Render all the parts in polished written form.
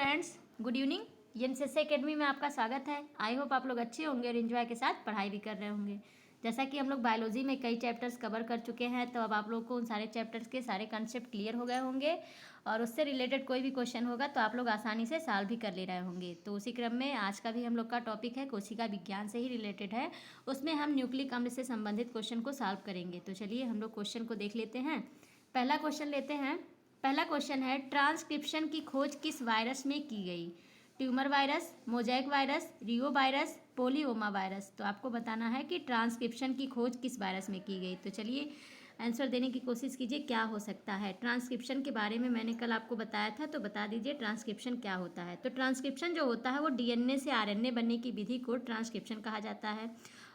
Friends, good evening. NSS academy में आपका स्वागत है। आई होप आप लोग अच्छे होंगे और इन्जॉय के साथ पढ़ाई भी कर रहे होंगे। जैसा कि हम लोग बायोलॉजी में कई चैप्टर्स कवर कर चुके हैं, तो अब आप लोग को उन सारे चैप्टर्स के सारे कंसेप्ट क्लियर हो गए होंगे और उससे रिलेटेड कोई भी क्वेश्चन होगा तो आप लोग आसानी से सॉल्व भी कर ले रहे होंगे। तो उसी क्रम में आज का भी हम लोग का टॉपिक है कोशिका विज्ञान से ही रिलेटेड है। उसमें हम न्यूक्लिक अम्ल से संबंधित क्वेश्चन को सॉल्व करेंगे। तो चलिए हम लोग क्वेश्चन को देख लेते हैं। पहला क्वेश्चन लेते हैं। पहला क्वेश्चन है, ट्रांसक्रिप्शन की खोज किस वायरस में की गई? ट्यूमर वायरस, मोजैक वायरस, रियो वायरस, पोलियोमा वायरस। तो आपको बताना है कि ट्रांसक्रिप्शन की खोज किस वायरस में की गई। तो चलिए आंसर देने की कोशिश कीजिए, क्या हो सकता है। ट्रांसक्रिप्शन के बारे में मैंने कल आपको बताया था, तो बता दीजिए ट्रांसक्रिप्शन क्या होता है। तो ट्रांसक्रिप्शन जो होता है वो डीएनए से आरएनए बनने की विधि को ट्रांसक्रिप्शन कहा जाता है।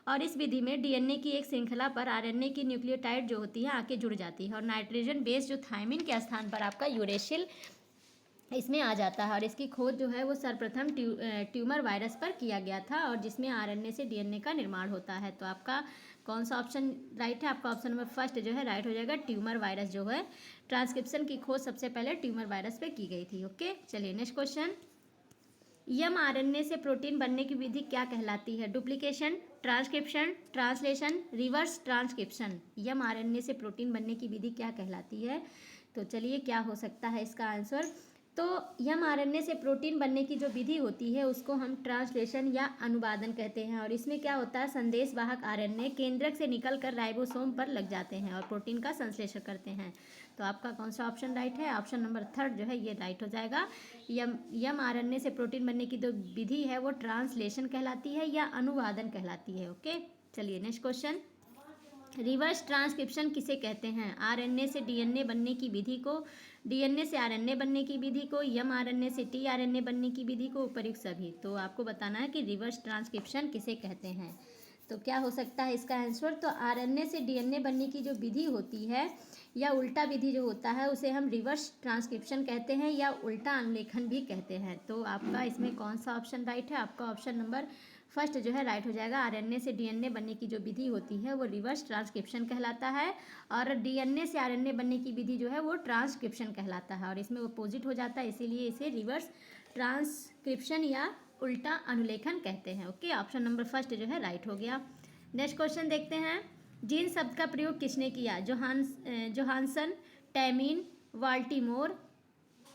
और इस विधि में डीएनए की एक श्रृंखला पर आरएनए की न्यूक्लियोटाइड जो होती है आके जुड़ जाती है और नाइट्रोजन बेस जो थायमिन के स्थान पर आपका यूरेसिल इसमें आ जाता है। और इसकी खोज जो है वो सर्वप्रथम ट्यूमर वायरस पर किया गया था और जिसमें आरएनए से डीएनए का निर्माण होता है। तो आपका कौन सा ऑप्शन राइट है? आपका ऑप्शन नंबर फर्स्ट जो है राइट हो जाएगा। ट्यूमर वायरस जो है ट्रांसक्रिप्शन की खोज सबसे पहले ट्यूमर वायरस पे की गई थी। ओके, चलिए नेक्स्ट क्वेश्चन। एमआरएनए से प्रोटीन बनने की विधि क्या कहलाती है? Duplication, transcription, translation, reverse transcription. MRNA से प्रोटीन बनने की विधि क्या कहलाती है? तो चलिए क्या हो सकता है इसका आंसर। तो एमआरएनए से प्रोटीन बनने की जो विधि होती है उसको हम ट्रांसलेशन या अनुवादन कहते हैं। और इसमें क्या होता है, संदेशवाहक आरएनए केंद्रक से निकलकर राइबोसोम पर लग जाते हैं और प्रोटीन का संश्लेषण करते हैं। तो आपका कौन सा ऑप्शन राइट है? ऑप्शन नंबर थर्ड जो है ये राइट हो जाएगा। एमआरएनए से प्रोटीन बनने की जो विधि है वो ट्रांसलेशन कहलाती है या अनुवादन कहलाती है। ओके, चलिए नेक्स्ट क्वेश्चन। रिवर्स ट्रांसक्रिप्शन किसे कहते हैं? आरएनए से डीएनए बनने की विधि को, डीएनए से आरएनए बनने की विधि को, एमआरएनए से टीआरएनए बनने की विधि को, उपयुक्त सभी। तो आपको बताना है कि रिवर्स ट्रांसक्रिप्शन किसे कहते हैं। तो क्या हो सकता है इसका आंसर? तो आरएनए से डीएनए बनने की जो विधि होती है या उल्टा विधि जो होता है उसे हम रिवर्स ट्रांसक्रिप्शन कहते हैं या उल्टा अनुलेखन भी कहते हैं। तो आपका इसमें कौन सा ऑप्शन राइट है? आपका ऑप्शन नंबर फर्स्ट जो है राइट हो जाएगा। आरएनए से डीएनए बनने की जो विधि होती है वो रिवर्स ट्रांसक्रिप्शन कहलाता है और डीएनए से आरएनए बनने की विधि जो है वो ट्रांसक्रिप्शन कहलाता है और इसमें अपोजिट हो जाता है, इसीलिए इसे रिवर्स ट्रांसक्रिप्शन या उल्टा अनुलेखन कहते हैं। ओके, ऑप्शन नंबर फर्स्ट जो है राइट हो गया। नेक्स्ट क्वेश्चन देखते हैं। जीन शब्द का प्रयोग किसने किया? जोहानसन, टैमिन, वाल्टीमोर,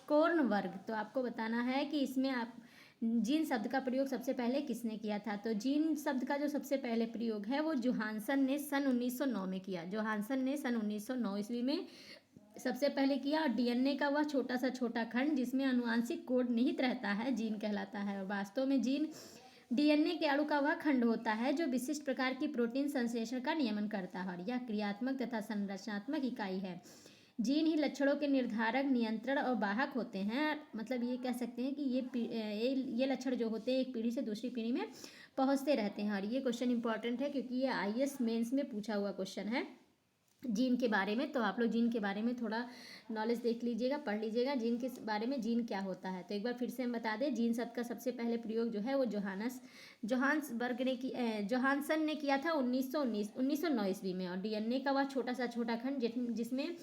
कोर्नवर्ग। तो आपको बताना है कि इसमें आप जीन शब्द का प्रयोग सबसे पहले किसने किया था। तो जीन शब्द का जो सबसे पहले प्रयोग है वो जोहानसन ने सन 1909 में किया। जोहानसन ने सन 1909 ईस्वी में सबसे पहले किया। और डीएनए का वह छोटा सा छोटा खंड जिसमें अनुवांशिक कोड निहित रहता है जीन कहलाता है। और वास्तव में जीन डीएनए के अणु का वह खंड होता है जो विशिष्ट प्रकार की प्रोटीन संश्लेषण का नियमन करता है और यह क्रियात्मक तथा संरचनात्मक इकाई है। जीन ही लक्षणों के निर्धारक, नियंत्रण और वाहक होते हैं। मतलब ये कह सकते हैं कि ये लक्षण जो होते हैं एक पीढ़ी से दूसरी पीढ़ी में पहुंचते रहते हैं। और ये क्वेश्चन इंपॉर्टेंट है क्योंकि ये आईएएस मेंस में पूछा हुआ क्वेश्चन है जीन के बारे में। तो आप लोग जीन के बारे में थोड़ा नॉलेज देख लीजिएगा, पढ़ लीजिएगा जीन के बारे में, जीन क्या होता है। तो एक बार फिर से हम बता दें, जीन शब्द का सबसे पहले प्रयोग जो है वो जोहानसन ने किया था 1909 ईस्वी में। और डीएनए का वह छोटा सा छोटा खंड जिसमें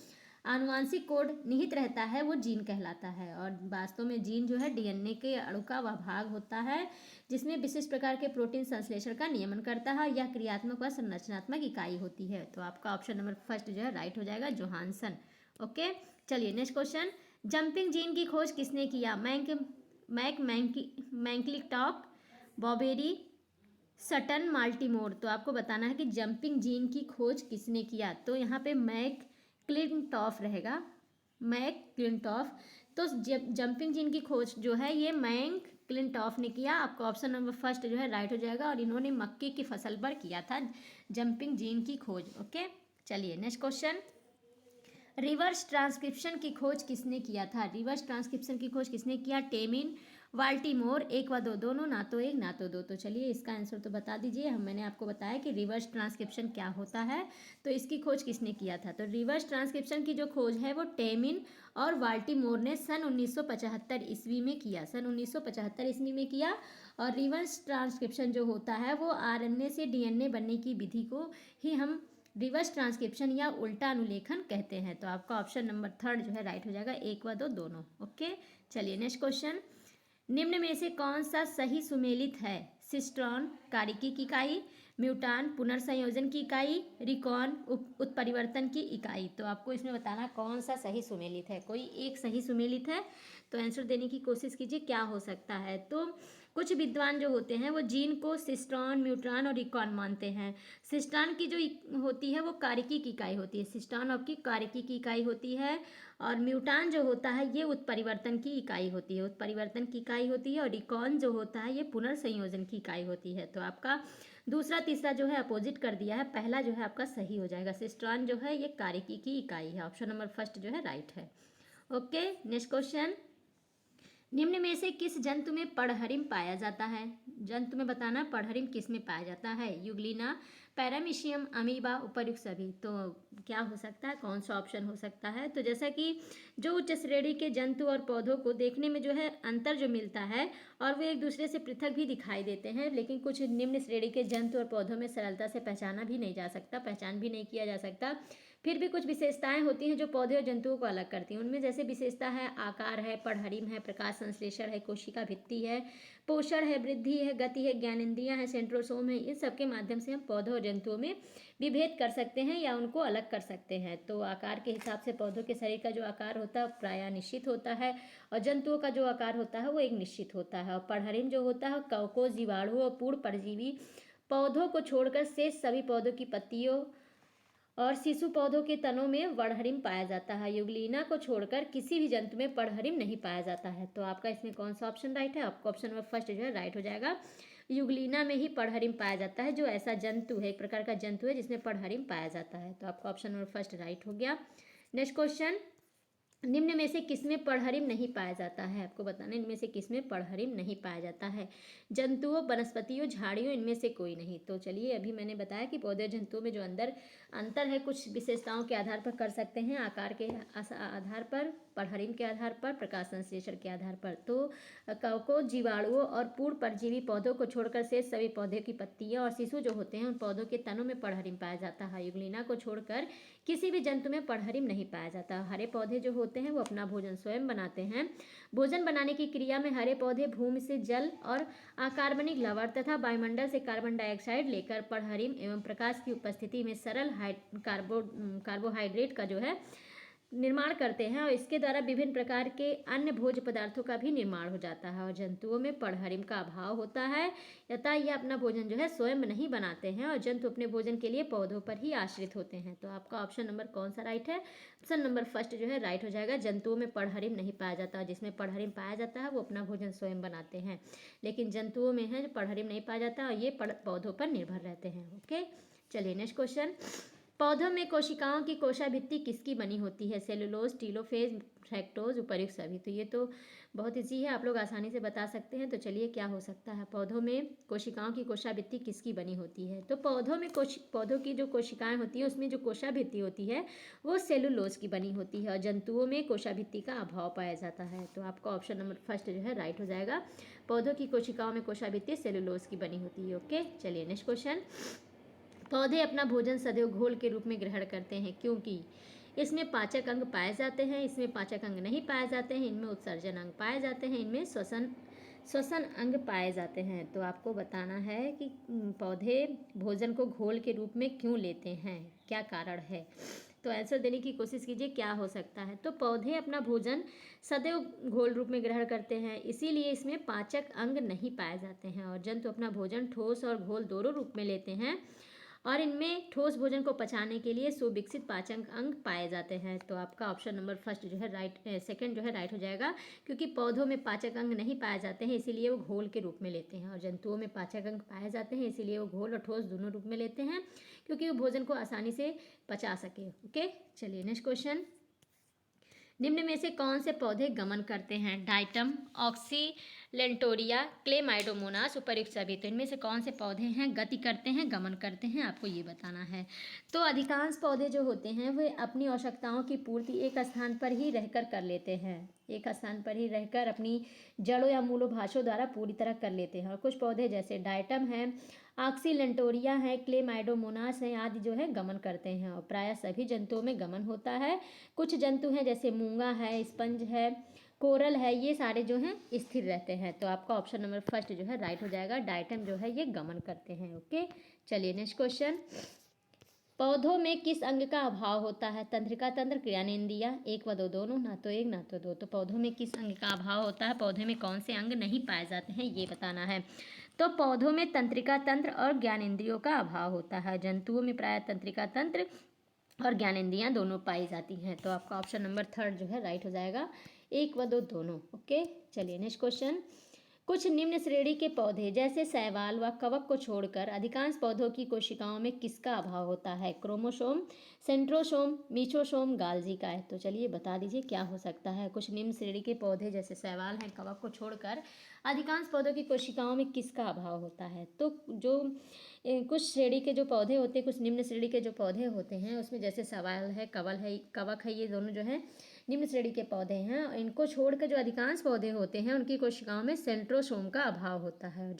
आनुवांशिक कोड निहित रहता है वो जीन कहलाता है। और वास्तव में जीन जो है डीएनए के अणु का वह भाग होता है जिसमें विशिष्ट प्रकार के प्रोटीन संश्लेषण का नियमन करता है। यह क्रियात्मक व संरचनात्मक इकाई होती है। तो आपका ऑप्शन नंबर फर्स्ट जो है राइट हो जाएगा, जोहानसन। ओके, चलिए नेक्स्ट क्वेश्चन। जंपिंग जीन की खोज किसने किया? मैकलिंटॉक, बॉबेरी, सटन, माल्टीमोर। तो आपको बताना है कि जंपिंग जीन की खोज किसने किया। तो यहाँ पे मैकलिंटॉफ रहेगा, मैकलिंटॉफ। तो जंपिंग जीन की खोज जो है ये मैकलिंटॉफ ने किया। आपका ऑप्शन नंबर फर्स्ट जो है राइट हो जाएगा और इन्होंने मक्के की फसल पर किया था जंपिंग जीन की खोज। ओके, चलिए नेक्स्ट क्वेश्चन। रिवर्स ट्रांसक्रिप्शन की खोज किसने किया था? रिवर्स ट्रांसक्रिप्शन की खोज किसने किया? टेमिन, वाल्टीमोर, एक व दो, दोनों, ना तो एक ना तो दो। तो चलिए इसका आंसर तो बता दीजिए। मैंने आपको बताया कि रिवर्स ट्रांसक्रिप्शन क्या होता है, तो इसकी खोज किसने किया था। तो रिवर्स ट्रांसक्रिप्शन की जो खोज है वो टेमिन और वाल्टीमोर ने सन 1975 ईस्वी में किया। सन 1975 ईस्वी में किया। और रिवर्स ट्रांसक्रिप्शन जो होता है वो आरएनए से डीएनए बनने की विधि को ही हम रिवर्स ट्रांसक्रिप्शन या उल्टा अनुलेखन कहते हैं। तो आपका ऑप्शन नंबर थर्ड जो है राइट हो जाएगा, एक व दो, दोनों। ओके, चलिए नेक्स्ट क्वेश्चन। निम्न में से कौन सा सही सुमेलित है? सिस्ट्रॉन कारिकी की इकाई, म्यूटान पुनर्संयोजन की इकाई, रिकॉन उत्परिवर्तन की इकाई। तो आपको इसमें बताना कौन सा सही सुमेलित है। कोई एक सही सुमेलित है तो आंसर देने की कोशिश कीजिए क्या हो सकता है। तो कुछ विद्वान जो होते हैं वो जीन को सिस्ट्रॉन, म्यूट्रॉन और रिकॉन मानते हैं। सिस्ट्रॉन की जो होती है वो कारिकी की इकाई होती है, सिस्ट्रॉन आपकी कारिकी की इकाई होती है। और म्यूटान जो होता है ये उत्परिवर्तन की इकाई होती है, उत्परिवर्तन की इकाई होती है। और रिकॉन जो होता है ये पुनर्संयोजन की इकाई होती है। तो आपका दूसरा तीसरा जो है अपोजिट कर दिया है, पहला जो है आपका सही हो जाएगा। सिस्ट्रॉन जो है ये कारिकी की इकाई है। ऑप्शन नंबर फर्स्ट जो है राइट है। Okay, next question. निम्न में से किस जंतु में पड़हरिम पाया जाता है? जंतु में बताना पड़हरिम किस में पाया जाता है? यूग्लिना, पैरामीशियम, अमीबा, उपर्युक्त सभी। तो क्या हो सकता है, कौन सा ऑप्शन हो सकता है? तो जैसा कि जो उच्च श्रेणी के जंतु और पौधों को देखने में जो है अंतर जो मिलता है और वे एक दूसरे से पृथक भी दिखाई देते हैं, लेकिन कुछ निम्न श्रेणी के जंतु और पौधों में सरलता से पहचाना भी नहीं जा सकता, पहचान भी नहीं किया जा सकता। फिर भी कुछ विशेषताएं होती हैं जो पौधे और जंतुओं को अलग करती हैं। उनमें जैसे विशेषता है आकार है, पड़हरिम है, प्रकाश संश्लेषण है, कोशिका भित्ति है, पोषण है, वृद्धि है, गति है, ज्ञानेंद्रियां है, सेंट्रोसोम है। इन सबके माध्यम से हम पौधों और जंतुओं में विभेद कर सकते हैं या उनको अलग कर सकते हैं। तो आकार के हिसाब से पौधों के शरीर का जो आकार होता है प्रायः निश्चित होता है और जंतुओं का जो आकार होता है वो एक निश्चित होता है। और पड़हरिम जो होता है कवकों, जीवाणुओं और पूर्ण परजीवी पौधों को छोड़कर शेष सभी पौधों की पत्तियों और शिशु पौधों के तनों में पड़हरिम पाया जाता है। युगलीना को छोड़कर किसी भी जंतु में पड़हरिम नहीं पाया जाता है। तो आपका इसमें कौन सा ऑप्शन राइट है? आपका ऑप्शन नंबर फर्स्ट जो है राइट हो जाएगा। युगलीना में ही पड़हरिम पाया जाता है, जो ऐसा जंतु है, एक प्रकार का जंतु है जिसमें पड़हरिम पाया जाता है। तो आपका ऑप्शन नंबर फर्स्ट राइट हो गया। Next question. निम्न में से किसमें पड़हरिम नहीं पाया जाता है? आपको बताना इनमें से किसमें पड़हरिम नहीं पाया जाता है। जंतुओं, वनस्पतियों, झाड़ियों, इनमें से कोई नहीं। तो चलिए, अभी मैंने बताया कि पौधे जंतुओं में जो अंतर है कुछ विशेषताओं के आधार पर कर सकते हैं, आकार के आधार पर, पड़हरिम के आधार पर, प्रकाश संश्लेषण के आधार पर। तो कवकों, जीवाणुओं और पूर्ण परजीवी पौधों को छोड़कर शेष सभी पौधे की पत्तियां और शिशु जो होते हैं उन पौधों के तनों में पड़हरिम पाया जाता है। युगलिना को छोड़कर किसी भी जंतु में पड़हरिम नहीं पाया जाता। हरे पौधे जो होते हैं वो अपना भोजन स्वयं बनाते हैं। भोजन बनाने की क्रिया में हरे पौधे भूमि से जल और अकार्बनिक लवण तथा वायुमंडल से कार्बन डाइऑक्साइड लेकर पड़हरिम एवं प्रकाश की उपस्थिति में सरल कार्बोहाइड्रेट का जो है निर्माण करते हैं और इसके द्वारा विभिन्न प्रकार के अन्य भोज्य पदार्थों का भी निर्माण हो जाता है। और जंतुओं में पड़हरिम का अभाव होता है, अतः ये अपना भोजन जो है स्वयं नहीं बनाते हैं और जंतु अपने भोजन के लिए पौधों पर ही आश्रित होते हैं। तो आपका ऑप्शन नंबर कौन सा राइट है? ऑप्शन नंबर फर्स्ट जो है राइट हो जाएगा। जंतुओं में पड़हरिम नहीं पाया जाता, जिसमें पड़हरिम पाया जाता है वो अपना भोजन स्वयं बनाते हैं, लेकिन जंतुओं में है जो पड़हरिम नहीं पाया जाता और ये पौधों पर निर्भर रहते हैं। ओके, चलिए नेक्स्ट क्वेश्चन। पौधों में कोशिकाओं की कोशाभित्ति किसकी बनी होती है? सेलुलोज, टीलोफेज, फ्रैक्टोज, उपर्युक्त सभी। तो ये तो बहुत ईजी है, आप लोग आसानी से बता सकते हैं। तो चलिए, क्या हो सकता है? पौधों में कोशिकाओं की कोशाभित्ति किसकी बनी होती है? तो पौधों में पौधों की जो कोशिकाएं होती हैं उसमें जो कोशाभित्ति होती है वो सेलुलोज की बनी होती है और जंतुओं में कोशाभित्ति का अभाव पाया जाता है। तो आपका ऑप्शन नंबर फर्स्ट जो है राइट हो जाएगा। पौधों की कोशिकाओं में कोशाभित्ति सेलुलोज की बनी होती है। ओके, चलिए नेक्स्ट क्वेश्चन। पौधे अपना भोजन सदैव घोल के रूप में ग्रहण करते हैं क्योंकि इसमें पाचक अंग पाए जाते हैं, इसमें पाचक अंग नहीं पाए जाते हैं, इनमें उत्सर्जन अंग पाए जाते हैं, इनमें श्वसन अंग पाए जाते हैं। तो आपको बताना है कि पौधे भोजन को घोल के रूप में क्यों लेते हैं, क्या कारण है। तो आंसर देने की कोशिश कीजिए क्या हो सकता है। तो पौधे अपना भोजन सदैव घोल रूप में ग्रहण करते हैं, इसीलिए इसमें पाचक अंग नहीं पाए जाते हैं। और जंतु अपना भोजन ठोस और घोल दोनों रूप में लेते हैं और इनमें ठोस भोजन को पचाने के लिए सुविकसित पाचक अंग पाए जाते हैं। तो आपका ऑप्शन नंबर फर्स्ट जो है राइट, सेकंड जो है राइट हो जाएगा, क्योंकि पौधों में पाचक अंग नहीं पाए जाते हैं इसीलिए वो घोल के रूप में लेते हैं और जंतुओं में पाचक अंग पाए जाते हैं इसीलिए वो घोल और ठोस दोनों रूप में लेते हैं, क्योंकि वो भोजन को आसानी से पचा सके। ओके, चलिए नेक्स्ट क्वेश्चन। निम्न में से कौन से पौधे गमन करते हैं? डाइटम, ऑक्सीलेंटोरिया, क्लेमाइडोमोनास, उपर्युक्त सभी। तो इनमें से कौन से पौधे हैं गति करते हैं, गमन करते हैं, आपको ये बताना है। तो अधिकांश पौधे जो होते हैं वे अपनी आवश्यकताओं की पूर्ति एक स्थान पर ही रहकर कर लेते हैं, एक स्थान पर ही रहकर अपनी जड़ों या मूलोभाषों द्वारा पूरी तरह कर लेते हैं। और कुछ पौधे जैसे डाइटम है, ऑक्सीलेंटोरिया है, क्लेमाइडोमोनास है आदि जो है गमन करते हैं और प्रायः सभी जंतुओं में गमन होता है। कुछ जंतु हैं जैसे मूंगा है, स्पंज है, कोरल है, ये सारे जो हैं स्थिर रहते हैं। तो आपका ऑप्शन नंबर फर्स्ट जो है राइट हो जाएगा। डायटम जो है ये गमन करते हैं। ओके, चलिए नेक्स्ट क्वेश्चन। पौधों में किस अंग का अभाव होता है? तंत्रिका तंत्र, क्रियानेंद्रिय, एक व दो दोनों, ना तो एक ना तो दो। तो पौधों में किस अंग का अभाव होता है? पौधे में कौन से अंग नहीं पाए जाते हैं, ये बताना है। तो पौधों में तंत्रिका तंत्र और ज्ञानेंद्रियों का अभाव होता है। जंतुओं में प्राय तंत्रिका तंत्र और ज्ञानेंद्रियां दोनों पाई जाती हैं। तो आपका ऑप्शन नंबर थर्ड जो है राइट हो जाएगा, एक व दो दोनों। ओके, चलिए नेक्स्ट क्वेश्चन। कुछ निम्न श्रेणी के पौधे जैसे शैवाल व कवक को छोड़कर अधिकांश पौधों की कोशिकाओं में किसका अभाव होता है? क्रोमोसोम, सेंट्रोसोम, मीसोसोम, गाल्जी का है। तो चलिए बता दीजिए क्या हो सकता है। कुछ निम्न श्रेणी के पौधे जैसे शैवाल हैं, कवक को छोड़कर अधिकांश पौधों की कोशिकाओं में किसका अभाव होता है? तो जो कुछ श्रेणी के जो पौधे होते हैं, कुछ निम्न श्रेणी के जो पौधे होते हैं, उसमें जैसे शैवाल है, कवक है, ये दोनों जो हैं निम्न श्रेणी के पौधे हैं। इनको छोड़कर जो अधिकांश पौधे होते हैं उनकी कोशिकाओं में सेंट्रोसोम का अभाव होता है।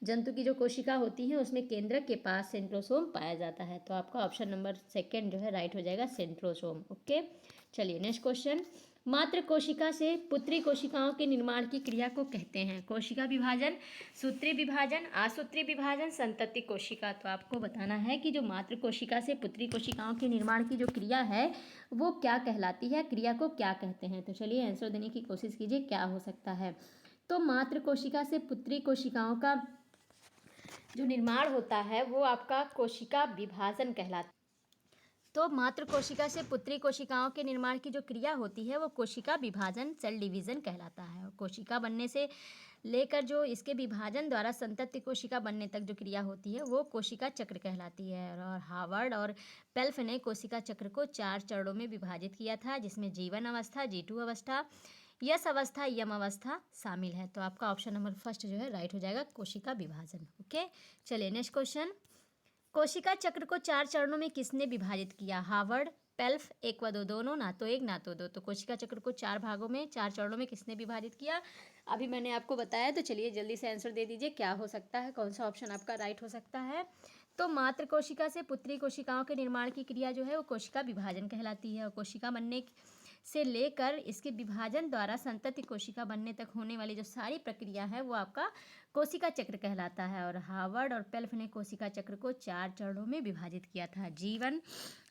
जंतु की जो कोशिका होती है उसमें केंद्रक के पास सेंट्रोसोम पाया जाता है। तो आपका ऑप्शन नंबर सेकंड जो है राइट हो जाएगा, सेंट्रोसोम। ओके, चलिए नेक्स्ट क्वेश्चन। मात्र कोशिका से पुत्री कोशिकाओं के निर्माण की क्रिया को कहते हैं? कोशिका विभाजन, सूत्री विभाजन, आसूत्री विभाजन, संतति कोशिका। तो आपको बताना है कि जो मात्र कोशिका से पुत्री कोशिकाओं के निर्माण की जो क्रिया है वो क्या कहलाती है, क्रिया को क्या कहते हैं? तो चलिए आंसर देने की कोशिश कीजिए, क्या हो सकता है। तो मात्र कोशिका से पुत्री कोशिकाओं का जो निर्माण होता है वो आपका कोशिका विभाजन कहलाता है। तो मात्र कोशिका से पुत्री कोशिकाओं के निर्माण की जो क्रिया होती है वो कोशिका विभाजन, सेल डिवीजन कहलाता है। कोशिका बनने से लेकर जो इसके विभाजन द्वारा संतति कोशिका बनने तक जो क्रिया होती है वो कोशिका चक्र कहलाती है। और हार्वर्ड और पेल्फ ने कोशिका चक्र को 4 चरणों में विभाजित किया था, जिसमें जीवन अवस्था, G2 अवस्था, यस अवस्था, यम अवस्था शामिल है। तो आपका ऑप्शन नंबर फर्स्ट जो है राइट हो जाएगा, कोशिका विभाजन। ओके, चलिए नेक्स्ट क्वेश्चन। कोशिका चक्र को 4 चरणों में किसने विभाजित किया? हार्वर्ड, पेल्फ, एक व दो दोनों, ना तो एक ना तो दो। तो कोशिका चक्र को 4 भागों में, 4 चरणों में किसने विभाजित किया? अभी मैंने आपको बताया। तो चलिए जल्दी से आंसर दे दीजिए, क्या हो सकता है, कौन सा ऑप्शन आपका राइट हो सकता है। तो मात्र कोशिका से पुत्री कोशिकाओं के निर्माण की क्रिया जो है वो कोशिका विभाजन कहलाती है। और कोशिका बनने से लेकर इसके विभाजन द्वारा संतति कोशिका बनने तक होने वाली जो सारी प्रक्रिया है वो आपका कोशिका चक्र कहलाता है। और हार्वर्ड और पेल्फ ने कोशिका चक्र को 4 चरणों में विभाजित किया था, जीवन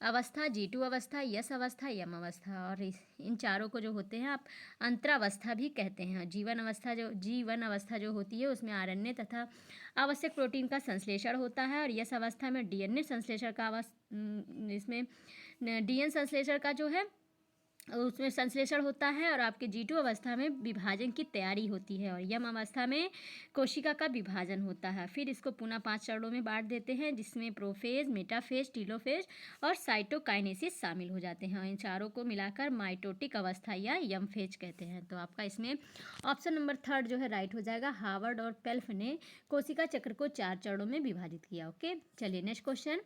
अवस्था, G2 अवस्था, यस अवस्था, यम अवस्था। और इन चारों को जो होते हैं आप अंतरावस्था भी कहते हैं। G1 अवस्था जो होती है उसमें RNA तथा आवश्यक प्रोटीन का संश्लेषण होता है। और यस अवस्था में DNA संश्लेषण का इसमें DNA संश्लेषण का जो है उसमें संश्लेषण होता है। और आपके G2 अवस्था में विभाजन की तैयारी होती है। और यम अवस्था में कोशिका का विभाजन होता है। फिर इसको पुनः 5 चरणों में बांट देते हैं, जिसमें प्रोफेज, मेटाफेज, टीलोफेज और साइटोकाइनेसिस शामिल हो जाते हैं। इन चारों को मिलाकर माइटोटिक अवस्था या यम फेज कहते हैं। तो आपका इसमें ऑप्शन नंबर थर्ड जो है राइट हो जाएगा। हार्वर्ड और पेल्फ ने कोशिका चक्र को 4 चरणों में विभाजित किया। ओके, चलिए नेक्स्ट क्वेश्चन।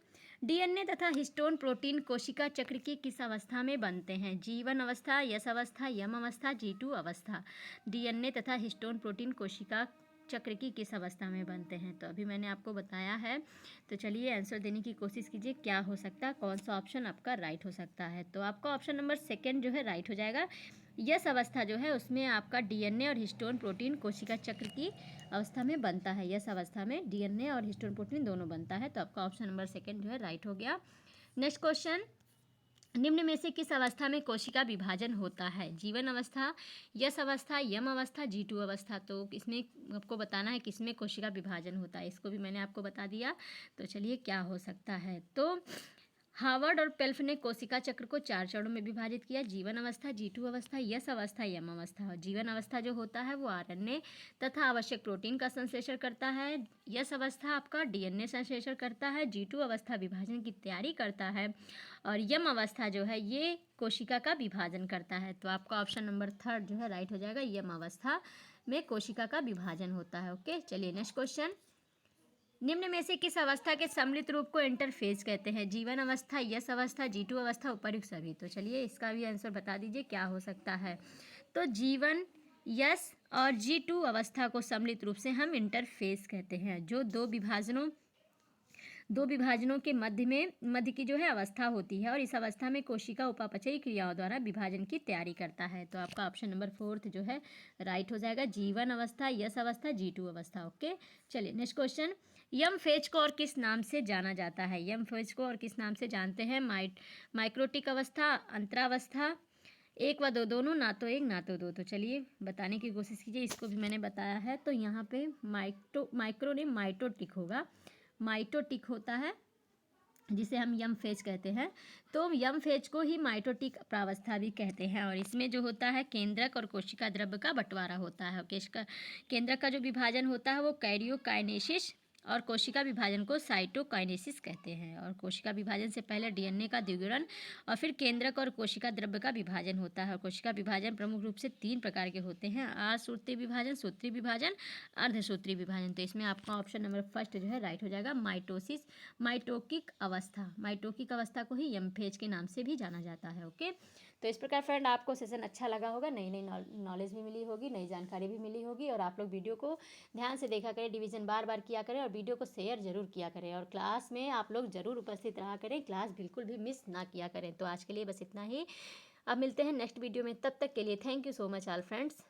DNA तथा हिस्टोन प्रोटीन कोशिका चक्र की किस अवस्था में बनते हैं? G1 अवस्था, यस अवस्था, यम अवस्था, G2 अवस्था। DNA तथा हिस्टोन प्रोटीन कोशिका चक्र की किस अवस्था में बनते हैं? तो अभी मैंने आपको बताया है। तो चलिए आंसर देने की कोशिश कीजिए, क्या हो सकता है, कौन सा ऑप्शन आपका राइट हो सकता है। तो आपका ऑप्शन नंबर सेकेंड जो है राइट हो जाएगा। यस अवस्था जो है उसमें आपका DNA और हिस्टोन प्रोटीन कोशिका चक्र की अवस्था में बनता है। यस अवस्था में DNA और हिस्टोन प्रोटीन दोनों बनता है। तो आपका ऑप्शन नंबर सेकेंड जो है राइट हो गया। Next question. निम्न में से किस अवस्था में कोशिका विभाजन होता है? जीवन अवस्था, यस अवस्था, यम अवस्था, G2 अवस्था। तो इसमें आपको बताना है किसमें कोशिका विभाजन होता है, इसको भी मैंने आपको बता दिया। तो चलिए क्या हो सकता है। तो हार्वर्ड और पेल्फ ने कोशिका चक्र को 4 चरणों में विभाजित किया, जीवन अवस्था, G2 अवस्था, यस अवस्था, यम अवस्था। और जीवन अवस्था जो होता है वो RNA तथा आवश्यक प्रोटीन का संश्लेषण करता है। यस अवस्था आपका DNA संश्लेषण करता है। G2 अवस्था विभाजन की तैयारी करता है। और यम अवस्था जो है ये कोशिका का विभाजन करता है। तो आपका ऑप्शन नंबर थर्ड जो है राइट हो जाएगा, यम अवस्था में कोशिका का विभाजन होता है। ओके, चलिए नेक्स्ट क्वेश्चन। निम्न में से किस अवस्था के सम्मिलित रूप को इंटरफेज कहते हैं? जीवन अवस्था, यस अवस्था, G2 अवस्था, उपर्युक्त सभी। तो चलिए इसका भी आंसर बता दीजिए, क्या हो सकता है। तो जीवन, यस और G2 अवस्था को सम्मिलित रूप से हम इंटरफेज कहते हैं। जो दो विभाजनों के मध्य की जो है अवस्था होती है और इस अवस्था में कोशिका उपापचयी क्रियाओं द्वारा विभाजन की तैयारी करता है। तो आपका ऑप्शन नंबर 4 जो है राइट हो जाएगा। G1 अवस्था, यस अवस्था, G2 अवस्था। ओके, चलिए नेक्स्ट क्वेश्चन। यम फेज को और किस नाम से जाना जाता है? यम फेज को और किस नाम से जानते हैं? माइक्रोटिक अवस्था, अंतरावस्था, एक व दो दोनों, ना तो एक ना तो दो। तो चलिए बताने की कोशिश कीजिए। इसको भी मैंने बताया है। तो यहाँ पे माइक्रो ने माइटोटिक होगा, माइटोटिक होता है जिसे हम यम फेज कहते हैं। तो यम फेज को ही माइटोटिक प्रावस्था भी कहते हैं और इसमें जो होता है केंद्रक और कोशिका द्रव्य का बंटवारा होता है। केंद्रक का जो विभाजन होता है वो कैरियोकाइनेसिस और कोशिका विभाजन को साइटोकाइनेसिस कहते हैं। और कोशिका विभाजन से पहले डीएनए का द्विगुणन और फिर केंद्रक और कोशिका द्रव्य का विभाजन होता है। और कोशिका विभाजन प्रमुख रूप से 3 प्रकार के होते हैं: आसूत्री विभाजन, सूत्री विभाजन, अर्धसूत्री विभाजन। तो इसमें आपका ऑप्शन नंबर 1 जो है राइट हो जाएगा, माइटोकिक अवस्था। माइटोकिक अवस्था को ही यम फेज के नाम से भी जाना जाता है। ओके, तो इस प्रकार फ्रेंड आपको सेशन अच्छा लगा होगा, नई नई नॉलेज भी मिली होगी, नई जानकारी भी मिली होगी। और आप लोग वीडियो को ध्यान से देखा करें, डिवीजन बार बार किया करें और वीडियो को शेयर जरूर किया करें और क्लास में आप लोग जरूर उपस्थित रहा करें, क्लास बिल्कुल भी मिस ना किया करें। तो आज के लिए बस इतना ही, अब मिलते हैं नेक्स्ट वीडियो में। तब तक के लिए thank you so much all friends.